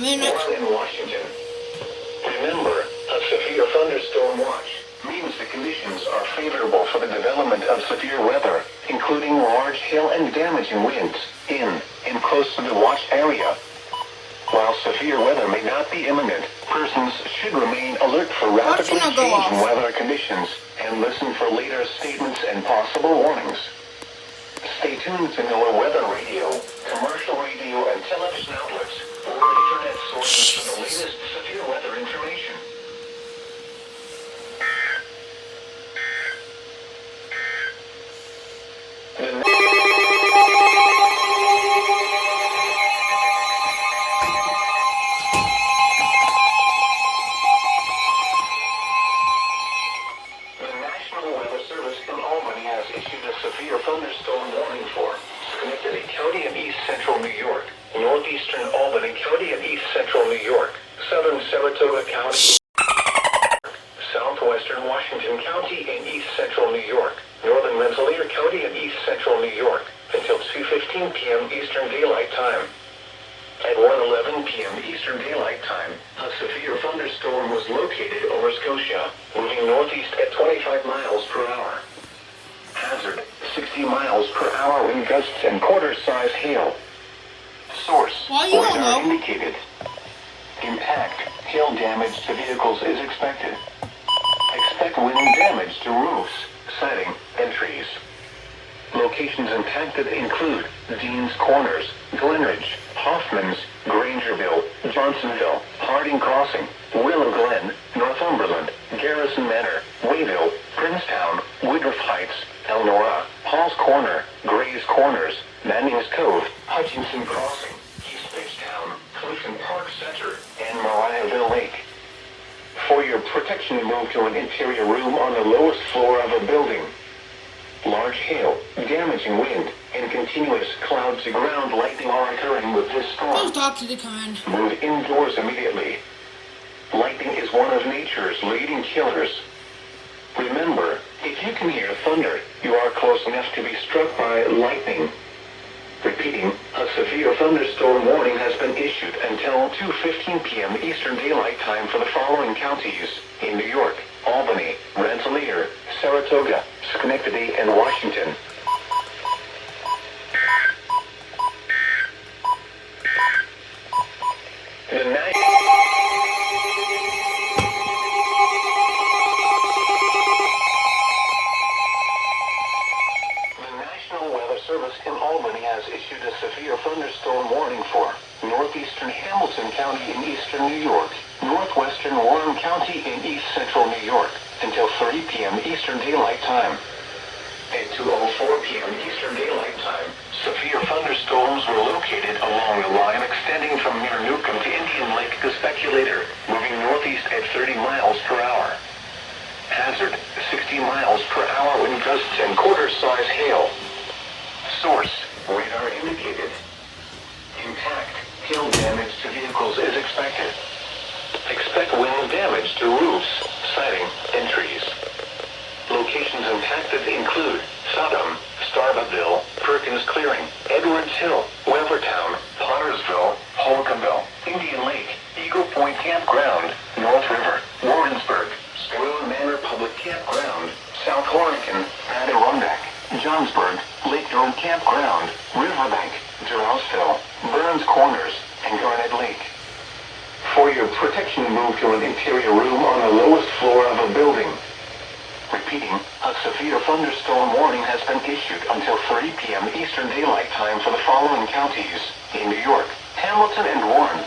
minute. Warren in Washington. Remember, a severe thunderstorm watch means the conditions are favorable for the development of severe weather, including large hail and damaging winds in and close to the watch area. While severe weather may not be imminent, persons should remain alert for rapidly changing weather conditions and listen for later statements and possible warnings. Stay tuned to NOAA weather radio, commercial radio and television outlets, or internet sources for the latest severe weather information. Severe thunderstorm warning for Schenectady County and East Central New York, northeastern Albany County and East Central New York, southern Saratoga County, southwestern Washington County and East Central New York, northern Rensselaer County and East Central New York, until 2:15 p.m. Eastern Daylight Time. At 1:11 p.m. Eastern Daylight Time, a severe thunderstorm was located over Scotia, moving northeast at 25 miles per hour. Hazard, 60 miles per hour wind gusts and quarter-size hail. Source, radar indicated. Impact, hail damage to vehicles is expected. Expect wind damage to roofs, siding, and trees. Locations impacted include Dean's Corners, Glenridge, Hoffman's, Grangerville, Johnsonville, Harding Crossing, Willow Glen, Northumberland, Garrison Manor, Wayville, Princetown, Woodruff Heights, Elnora, Hall's Corner, Gray's Corners, Manning's Cove, Hutchinson Crossing, East Fitchtown, Clifton Park Center, and Mariahville Lake. For your protection, move to an interior room on the lowest floor of a building. Large hail, damaging wind, and continuous cloud-to-ground lightning are occurring with this storm. Don't talk to the kind. Move indoors immediately. Lightning is one of nature's leading killers. Remember, if you can hear thunder, you are close enough to be struck by lightning. Repeating, a severe thunderstorm warning has been issued until 2:15 p.m. Eastern Daylight Time for the following counties in New York, Albany, Rensselaer, Saratoga, Schenectady, and Washington. In Albany has issued a severe thunderstorm warning for northeastern Hamilton County in eastern New York, northwestern Warren County in east central New York, until 30 p.m. Eastern Daylight Time. At 2:04 p.m. Eastern Daylight Time, severe thunderstorms were located along the line extending from near Newcomb to Indian Lake to Speculator, moving northeast at 30 miles per hour. Hazard, 60 miles per hour wind gusts and quarter-size hail. Source, radar indicated. Impact, hail damage to vehicles is expected. Expect wind damage to roofs, siding, and trees. Locations impacted include Sodom, Starbuckville, Perkins Clearing, Edwards Hill, Webertown, Pottersville, Holcombville, Indian Lake, Eagle Point Campground, North River, Warrensburg, Spoon Manor Public Campground, South Horicon, Adirondack, Johnsburg, Lake Dome Campground, Riverbank, Durrellsville, Burns Corners, and Garnet Lake. For your protection, move to an interior room on the lowest floor of a building. Repeating, a severe thunderstorm warning has been issued until 3 p.m. Eastern Daylight Time for the following counties in New York, Hamilton and Warren,